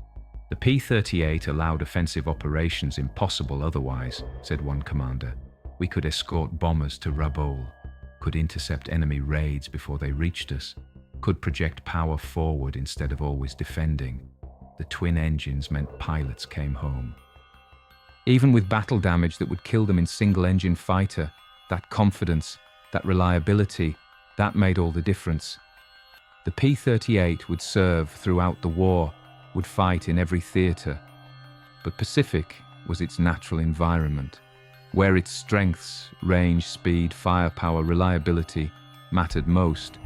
"The P-38 allowed offensive operations impossible otherwise," said one commander. "We could escort bombers to Rabaul, could intercept enemy raids before they reached us, could project power forward instead of always defending. The twin engines meant pilots came home." Even with battle damage that would kill them in single-engine fighter, that confidence, that reliability, that made all the difference. The P-38 would serve throughout the war, would fight in every theater. But Pacific was its natural environment, where its strengths, range, speed, firepower, reliability, mattered most,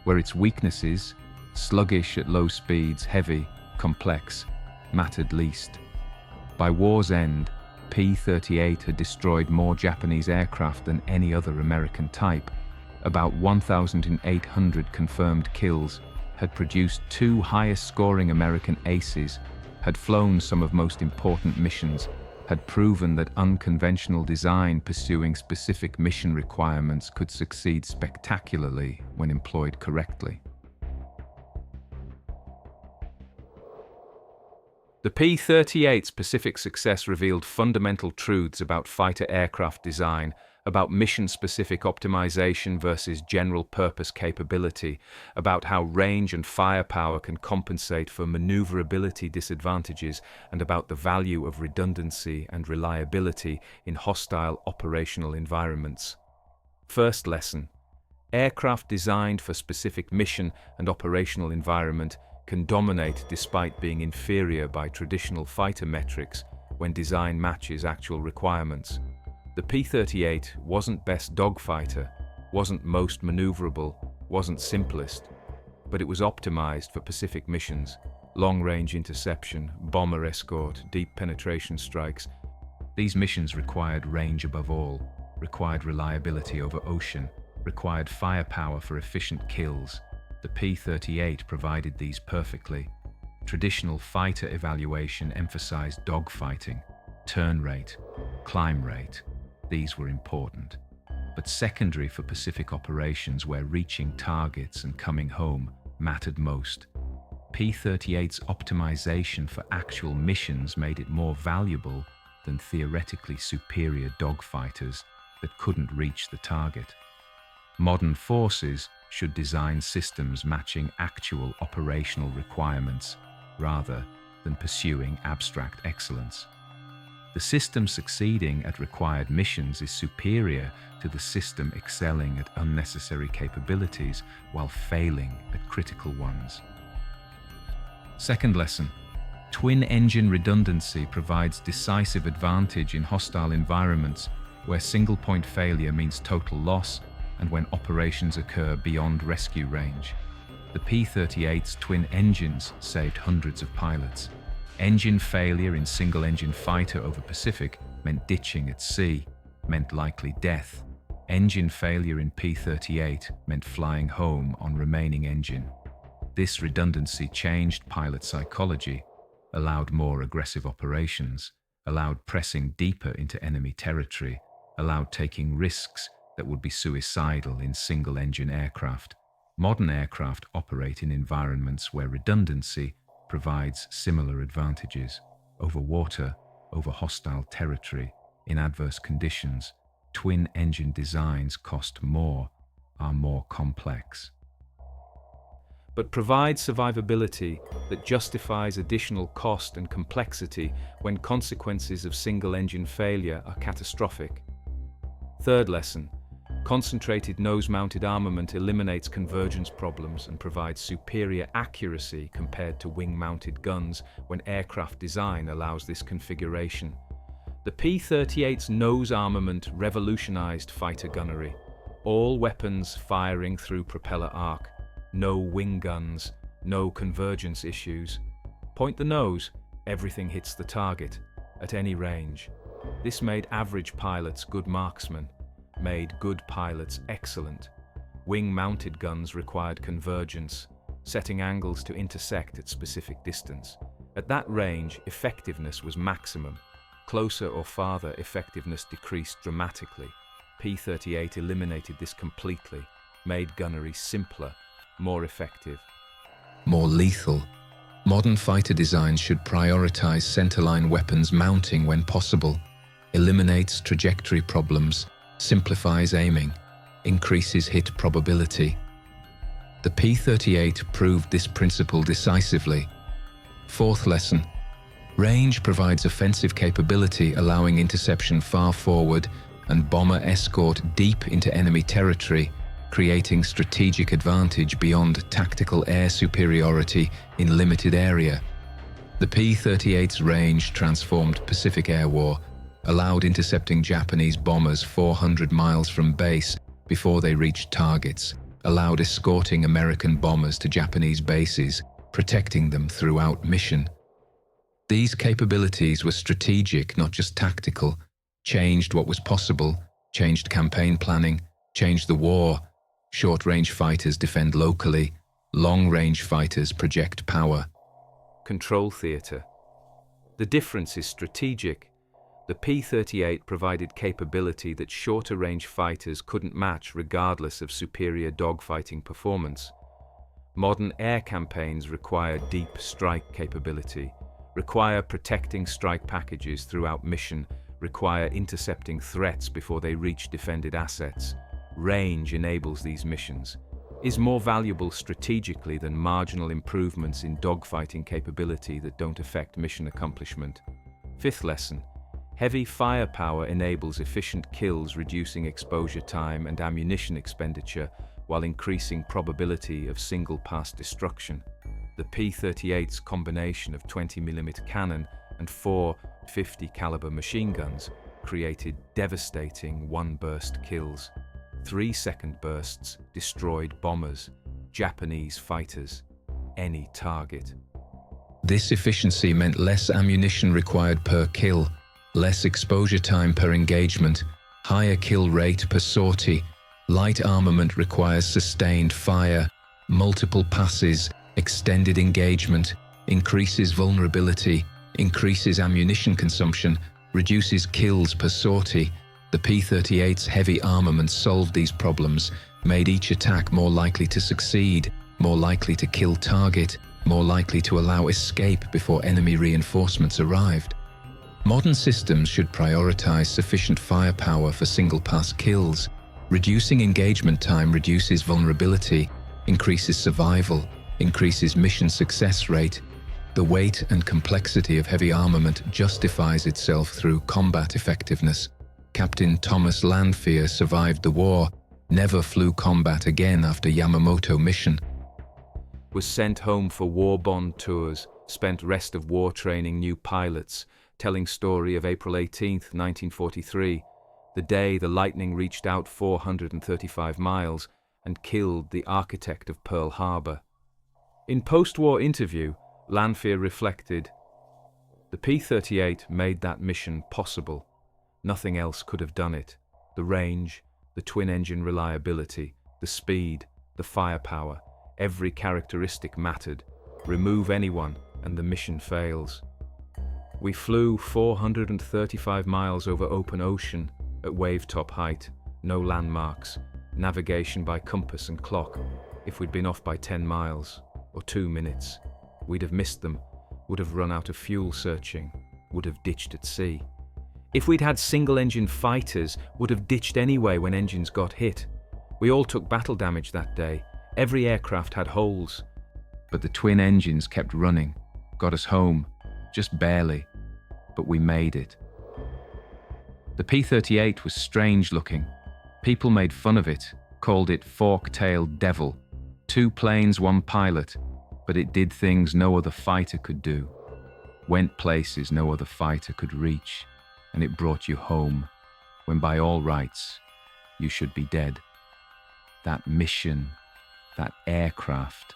where its weaknesses, sluggish at low speeds, heavy, complex, mattered least. By war's end, P-38 had destroyed more Japanese aircraft than any other American type. About 1,800 confirmed kills, had produced 2 highest-scoring American aces, had flown some of most important missions, had proven that unconventional design pursuing specific mission requirements could succeed spectacularly when employed correctly. The P-38's Pacific success revealed fundamental truths about fighter aircraft design, about mission-specific optimization versus general-purpose capability, about how range and firepower can compensate for maneuverability disadvantages, and about the value of redundancy and reliability in hostile operational environments. First lesson: aircraft designed for specific mission and operational environment can dominate despite being inferior by traditional fighter metrics when design matches actual requirements. The P-38 wasn't best dogfighter, wasn't most maneuverable, wasn't simplest, but it was optimized for Pacific missions, long-range interception, bomber escort, deep penetration strikes. These missions required range above all, required reliability over ocean, required firepower for efficient kills. The P-38 provided these perfectly. Traditional fighter evaluation emphasized dogfighting, turn rate, climb rate. These were important, but secondary for Pacific operations where reaching targets and coming home mattered most. P-38's optimization for actual missions made it more valuable than theoretically superior dogfighters that couldn't reach the target. Modern forces should design systems matching actual operational requirements rather than pursuing abstract excellence. The system succeeding at required missions is superior to the system excelling at unnecessary capabilities while failing at critical ones. Second lesson: twin-engine redundancy provides decisive advantage in hostile environments where single-point failure means total loss and when operations occur beyond rescue range. The P-38's twin engines saved hundreds of pilots. Engine failure in single-engine fighter over Pacific meant ditching at sea, meant likely death. Engine failure in P-38 meant flying home on remaining engine. This redundancy changed pilot psychology, allowed more aggressive operations, allowed pressing deeper into enemy territory, allowed taking risks that would be suicidal in single-engine aircraft. Modern aircraft operate in environments where redundancy provides similar advantages over water, over hostile territory, in adverse conditions. Twin-engine designs cost more, are more complex, but provide survivability that justifies additional cost and complexity when consequences of single-engine failure are catastrophic. Third lesson: concentrated nose-mounted armament eliminates convergence problems and provides superior accuracy compared to wing-mounted guns when aircraft design allows this configuration. The P-38's nose armament revolutionized fighter gunnery. All weapons firing through propeller arc, no wing guns, no convergence issues. Point the nose, everything hits the target, at any range. This made average pilots good marksmen, made good pilots excellent. Wing-mounted guns required convergence, setting angles to intersect at specific distance. At that range, effectiveness was maximum. Closer or farther, effectiveness decreased dramatically. P-38 eliminated this completely, made gunnery simpler, more effective, more lethal. Modern fighter designs should prioritize centerline weapons mounting when possible, eliminates trajectory problems, simplifies aiming, increases hit probability. The P-38 proved this principle decisively. Fourth lesson: range provides offensive capability, allowing interception far forward and bomber escort deep into enemy territory, creating strategic advantage beyond tactical air superiority in limited area. The P-38's range transformed Pacific Air War, allowed intercepting Japanese bombers 400 miles from base before they reached targets, allowed escorting American bombers to Japanese bases, protecting them throughout mission. These capabilities were strategic, not just tactical, changed what was possible, changed campaign planning, changed the war. Short-range fighters defend locally, long-range fighters project power. Control theatre. The difference is strategic. The P-38 provided capability that shorter-range fighters couldn't match regardless of superior dogfighting performance. Modern air campaigns require deep strike capability, require protecting strike packages throughout mission, require intercepting threats before they reach defended assets. Range enables these missions, is more valuable strategically than marginal improvements in dogfighting capability that don't affect mission accomplishment. Fifth lesson. Heavy firepower enables efficient kills, reducing exposure time and ammunition expenditure while increasing probability of single-pass destruction. The P-38's combination of 20mm cannon and 4 50 caliber machine guns created devastating one-burst kills. 3-second bursts destroyed bombers, Japanese fighters, any target. This efficiency meant less ammunition required per kill, less exposure time per engagement, higher kill rate per sortie. Light armament requires sustained fire, multiple passes, extended engagement, increases vulnerability, increases ammunition consumption, reduces kills per sortie. The P-38's heavy armament solved these problems, made each attack more likely to succeed, more likely to kill target, more likely to allow escape before enemy reinforcements arrived. Modern systems should prioritize sufficient firepower for single-pass kills. Reducing engagement time reduces vulnerability, increases survival, increases mission success rate. The weight and complexity of heavy armament justifies itself through combat effectiveness. Captain Thomas Lanphier survived the war, never flew combat again after Yamamoto mission. Was sent home for war bond tours, spent rest of war training new pilots, telling story of April 18, 1943, the day the lightning reached out 435 miles and killed the architect of Pearl Harbor. In post-war interview, Lanphier reflected, "The P-38 made that mission possible. Nothing else could have done it. The range, the twin-engine reliability, the speed, the firepower, every characteristic mattered. Remove anyone and the mission fails." We flew 435 miles over open ocean at wave-top height, no landmarks, navigation by compass and clock. If we'd been off by 10 miles or 2 minutes, we'd have missed them, would have run out of fuel searching, would have ditched at sea. If we'd had single-engine fighters, would have ditched anyway when engines got hit. We all took battle damage that day. Every aircraft had holes. But the twin engines kept running, got us home, just barely. But we made it. The P-38 was strange looking. People made fun of it, called it fork-tailed devil. 2 planes, 1 pilot, but it did things no other fighter could do. Went places no other fighter could reach, and it brought you home, when by all rights, you should be dead. That mission, that aircraft,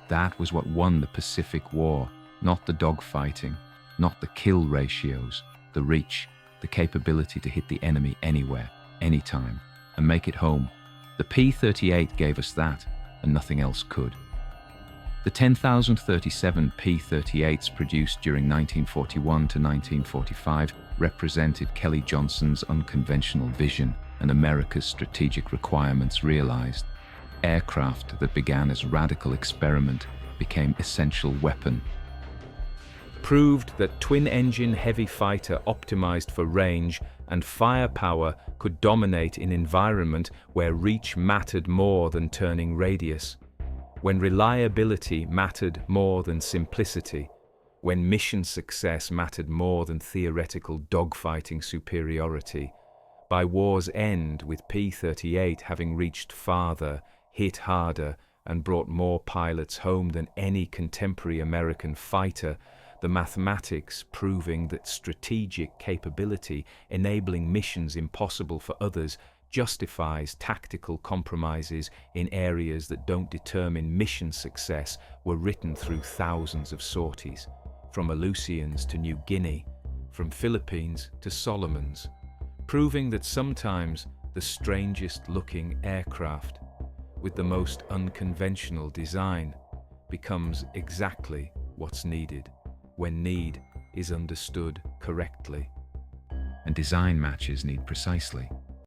that was what won the Pacific War, not the dogfighting, not the kill ratios, the reach, the capability to hit the enemy anywhere, anytime, and make it home. The P-38 gave us that, and nothing else could. The 10,037 P-38s produced during 1941 to 1945 represented Kelly Johnson's unconventional vision and America's strategic requirements realized. Aircraft that began as radical experiment became essential weapon. Proved that twin-engine heavy fighter optimized for range and firepower could dominate in environment where reach mattered more than turning radius, when reliability mattered more than simplicity, when mission success mattered more than theoretical dogfighting superiority. By war's end, with P-38 having reached farther, hit harder, and brought more pilots home than any contemporary American fighter, the mathematics proving that strategic capability, enabling missions impossible for others, justifies tactical compromises in areas that don't determine mission success, were written through thousands of sorties. from Aleutians to New Guinea, from Philippines to Solomons, proving that sometimes the strangest looking aircraft with the most unconventional design becomes exactly what's needed when need is understood correctly. And design matches need precisely.